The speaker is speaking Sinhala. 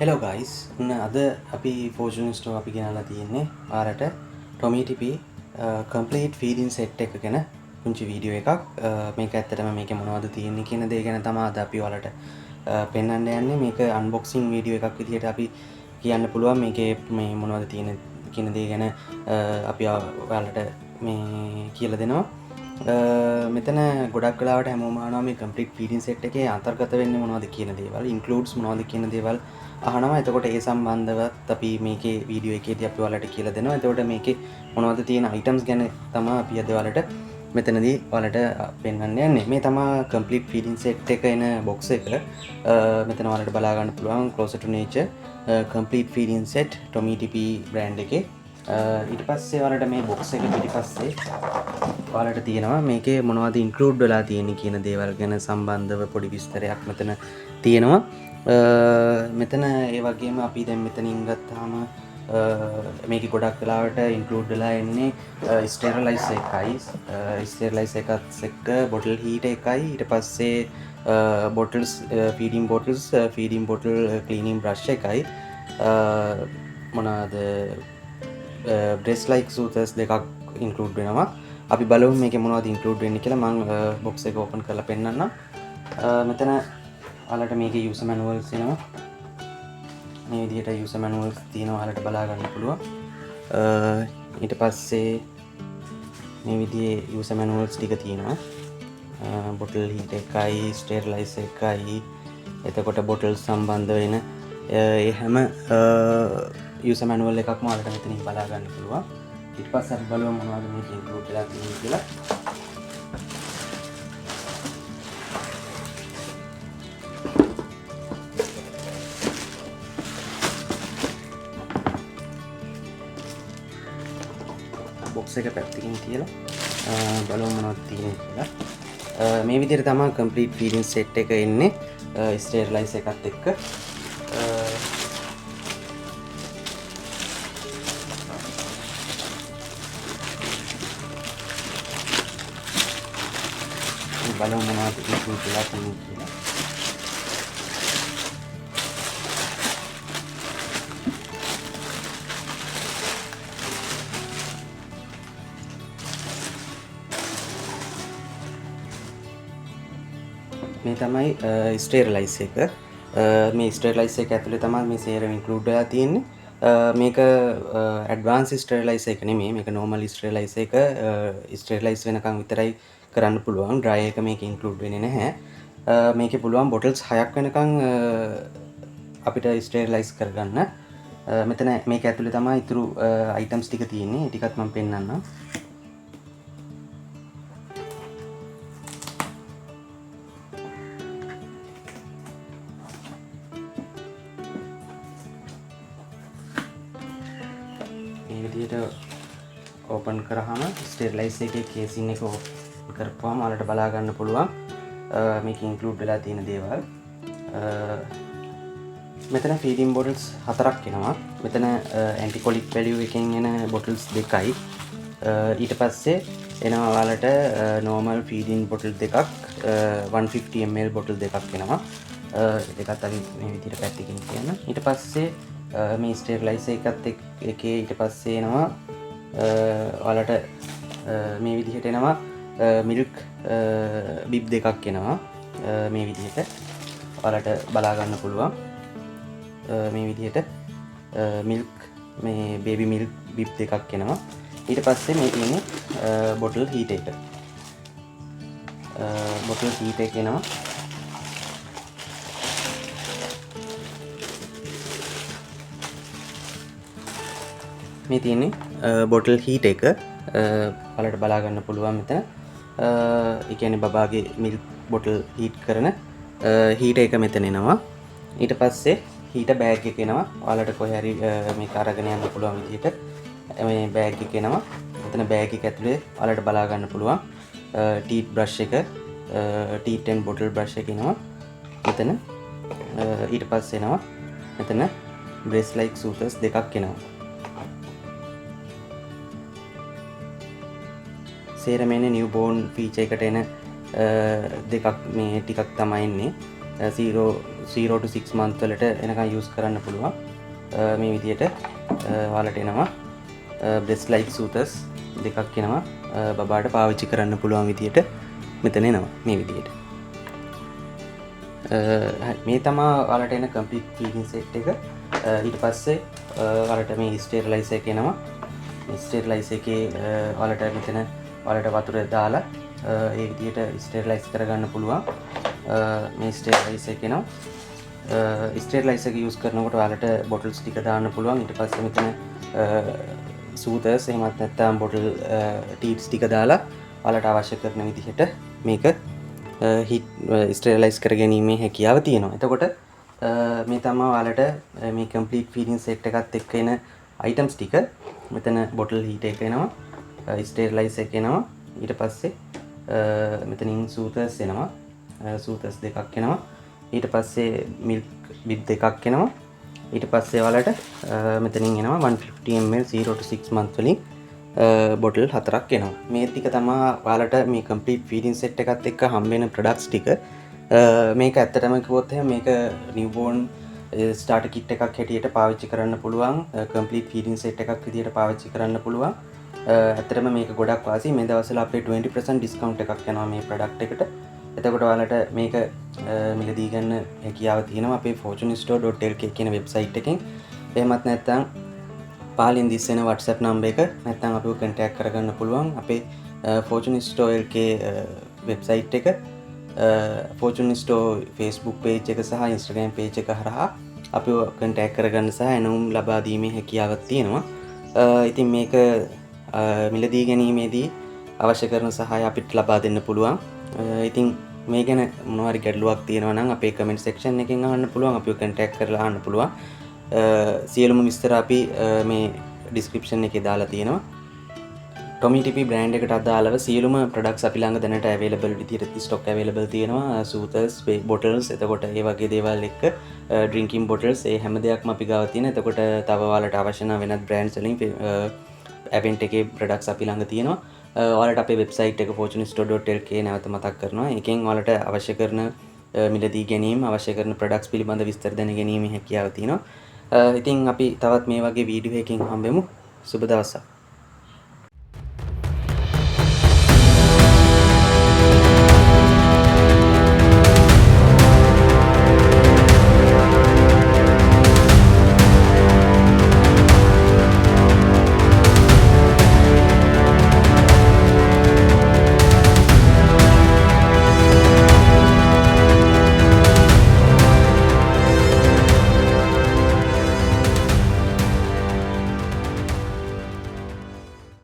Hello guys, අද අපි Fortune Store අපි ගෙනල්ලා තියෙන්නේ ආරට Tommy TP complete feeding set එක ගැන පුංචි වීඩියෝ එකක්. මේක ඇත්තටම මේකේ මොනවද තියෙන්නේ කියන දේ ගැන තමයි අද අපි ඔයාලට පෙන්වන්න යන්නේ. මේක unboxing වීඩියෝ එකක් විදිහට අපි කියන්න පුළුවන්. මේකේ මේ මොනවද තියෙන්නේ කියන දේ ගැන අපි ඔයාලට මේ කියලා දෙනවා. මෙතන ගොඩක් වෙලාවට හැමෝම අහනවා මේ complete feeding set එකේ අන්තර්ගත වෙන්නේ මොනවද කියන දේවල්, includes මොනවද කියන දේවල් අහනවා. එතකොට ඒ සම්බන්ධවත් අපි මේකේ වීඩියෝ එකේදී අපි ඔයාලට කියලා දෙනවා. එතකොට මේකේ මොනවද තියෙන items ගැන තමයි අපි අද ඔයාලට මෙතනදී ඔයාලට පෙන්වන්න යන්නේ. මේ තමයි complete feeding set එක එන box එක. මෙතන ඔයාලට බලා ගන්න පුළුවන් closer to nature complete feeding set Tommy TP brand එකේ. ඊට පස්සේ ඔයාලට මේ box එක පිටිපස්සේ ඔයාලට තියෙනවා මේකේ මොනවද include වෙලා තියෙන්නේ කියන දේවල් ගැන සම්බන්ධව පොඩි විස්තරයක් මෙතන තියෙනවා. මෙතන ඒ වගේම අපි දැන් මෙතනින් ගත්තාම මේකේ ගොඩක් වෙලාවට include වෙලා එන්නේ sterilizer එකයි, sterilizer එකත් එක්ක bottle heater එකයි, ඊට පස්සේ bottles feeding bottle cleaning brush එකයි, මොනවාද breast like sutures දෙකක් include වෙනවා. අපි බලමු මේකේ මොනවද include වෙන්නේ කියලා. මම box එක open කරලා පෙන්නන්නම්. මෙතන ඔයාලට මේකේ user manuals එනවා. මේ විදිහට user manuals තියෙනවා, ඔයාලට බලා ගන්න පුළුවන්. ඊට පස්සේ මේ විදිහේ user manuals ටික තියෙනවා. bottle heater එකයි, sterilizer එකයි, එතකොට bottles සම්බන්ධ වෙන ඒ හැම user manual එකක්ම ඔයාලට මෙතනින් බලා ගන්න පුළුවන්. ඊට පස්සේ අපි බලමු මොනවද මේකේ include වෙලා තියෙන්නේ කියලා. box එක පැත්තකින් තියලා බලමු මොනවද තියෙන්නේ කියලා. මේ විදිහට තමයි complete feeding set එක එන්නේ sterilizer එකත් එක්ක. බලමු මොනවද include වෙලා තියෙන්නේ කියලා. මේ තමයි sterilizer එක. මේ sterilizer එක ඇතුලේ තමයි මේ සේරම include වෙලා තියෙන්නේ. මේක advanced sterilizer එක නෙමෙයි. මේක normal sterilizer එක. sterilize වෙනකන් විතරයි කරන්න පුළුවන්. dry එක මේක include වෙන්නේ නැහැ. මේකේ පුළුවන් bottles 6ක් වෙනකන් අපිට sterilize කරගන්න. මෙතන මේක ඇතුලේ තමයි ඊතුරු items ටික තියෙන්නේ. ඒ ටිකත් මම පෙන්නන්නම්. මේ විදිහට ඕපන් කරාම ස්ටෙරිලයිසර් එකේ කේසින් එක කරපුවාම ඔයාලට බලා ගන්න පුළුවන් මේක ඉන්ක්ලූඩ් වෙලා තියෙන දේවල්. මෙතන ෆීඩින් බොටල්ස් 4ක් එනවා. මෙතන ඇන්ටිකොලික් වැලියු එකෙන් එන බොටල්ස් 2යි. ඊට පස්සේ එනවා ඔයාලට normal ෆීඩින් බොටල් දෙකක්, 150 ml බොටල් දෙකක් එනවා. ඒකත් අපි මේ විදිහට පැත්තකින් තියන්න. ඊට පස්සේ මේ ස්ටෙරිලයිසර් එකත් එකේ ඊට පස්සේ එනවා ඔයාලට මේ විදිහට එනවා මිල්ක් බිබ් දෙකක් එනවා. මේ විදිහට ඔයාලට බලා ගන්න පුළුවන්. මේ විදිහට මිල්ක් මේ බේබි මිල්ක් බිබ් දෙකක් එනවා. ඊට පස්සේ මේ තියෙන්නේ බොටල් හීටර් එක. බොටල් හීටර් එක එනවා. මේ තියෙන්නේ බොටල් හීටර් එක. ඔයාලට බලා ගන්න පුළුවන් මෙතන. ඒ කියන්නේ බබාගේ මිල්ක් බොටල් හීට් කරන හීටර් එක මෙතන එනවා. ඊට පස්සේ හීටර් බෑග් එක එනවා. ඔයාලට කොහේ හරි මේක අරගෙන යන්න පුළුවන් විදිහට මේ බෑග් එක එනවා. මෙතන බෑග් එක ඇතුලේ ඔයාලට බලා ගන්න පුළුවන් ටීත් බ්‍රෂ් එක, ටීත් ඇන්ඩ් බොටල් බ්‍රෂ් එක එනවා මෙතන. ඊට පස්සේ එනවා මෙතන breast like sutures දෙකක් එනවා. සේරම එන්නේ නිව්බෝර්න් ෆීචර් එකට එන දෙකක් මේ ටිකක් තමයි එන්නේ. 0 0 to 6 month වලට එනකන් යූස් කරන්න පුළුවන්. මේ විදියට ඔයාලට එනවා breast like sutures දෙකක් එනවා. බබාට පාවිච්චි කරන්න පුළුවන් විදියට මෙතන එනවා මේ විදියට. මේ තමා ඔයාලට එන complete feeding set එක. ඊට පස්සේ ඔයාලට මේ sterilizer එක එනවා. මේ sterilizer එකේ ඔයාලට මෙතන ඔයාලට වතුර දාලා ඒ විදියට sterilize කරගන්න පුළුවන්. මේ sterilizer එක එනවා. sterilizer එක use කරනකොට ඔයාලට bottles ටික දාන්න පුළුවන්. ඊට පස්සේ මෙතන sutures එහෙමත් නැත්නම් bottle teats ටික දාලා ඔයාලට අවශ්‍ය කරන විදිහට මේක heat sterilize කර ගැනීමේ හැකියාව තියෙනවා. එතකොට මේ තමයි ඔයාලට මේ complete feeding set එකත් එක්ක එන items ටික. මෙතන bottle heater එක එනවා, sterilizer එක එනවා, ඊට පස්සේ මෙතනින් sutures එනවා, sutures දෙකක් එනවා, ඊට පස්සේ milk bib දෙකක් එනවා, ඊට පස්සේ ඔයාලට මෙතනින් එනවා 150 ml 0 to 6 month වලින් bottle 4ක් එනවා. මේ ටික තමයි ඔයාලට මේ complete feeding set එකත් එක්ක හම්බ වෙන products ටික. මේක ඇත්තටම කිව්වොත් එහෙනම් මේක newborn starter kit එකක් හැටියට පාවිච්චි කරන්න පුළුවන්. complete feeding set එකක් විදියට පාවිච්චි කරන්න පුළුවන්. ඇත්තටම මේක ගොඩක් වාසි. මේ දවස්වල අපේ 20% discount එකක් යනවා මේ product එකට. එතකොට ඔයාලට මේක මිලදී ගන්න හැකියාව තියෙනවා අපේ fortunestore.lk කියන website එකෙන්. එහෙමත් නැත්නම් පාලින් දිස්සෙන WhatsApp number එක නැත්නම් අපිව contact කරගන්න පුළුවන් අපේ fortunestore.lk website එක. Fortune Store Facebook page එක සහ Instagram page එක හරහා අපිව contact කරගන්න සහ එනුම් ලබා දීමේ හැකියාවක් තියෙනවා. ඉතින් මේක මිලදී ගැනීමේදී අවශ්‍ය කරන සහාය අපිට ලබා දෙන්න පුළුවන්. ඉතින් මේ ගැන මොනවා හරි ගැටලුවක් තියෙනවා නම් අපේ comment section එකෙන් අහන්න පුළුවන්. අපිව contact කරලා අහන්න පුළුවන්. සියලුම විස්තර අපි මේ description එකේ දාලා තියෙනවා. Tommy TP brand එකට අදාළව සියලුම products අපි ළඟ දැනට available විදිහට stock available තියෙනවා. sutures, bottles, එතකොට ඒ වගේ දේවල් එක්ක drinking bottles ඒ හැම දෙයක්ම අපි ගාව තියෙනවා. එතකොට තව ඔයාලට අවශ්‍ය නම් වෙනත් brands වලින් event එකේ products අපි ළඟ තියෙනවා. ඔයාලට අපේ website එක fortunestore.lk නැවත මතක් කරනවා. එකෙන් ඔයාලට අවශ්‍ය කරන මිලදී ගැනීම, අවශ්‍ය කරන products පිළිබඳ විස්තර දැන ගැනීමේ හැකියාව තියෙනවා. ඉතින් අපි තවත් මේ වගේ වීඩියෝ එකකින් හම්බෙමු. සුබ දවසක්.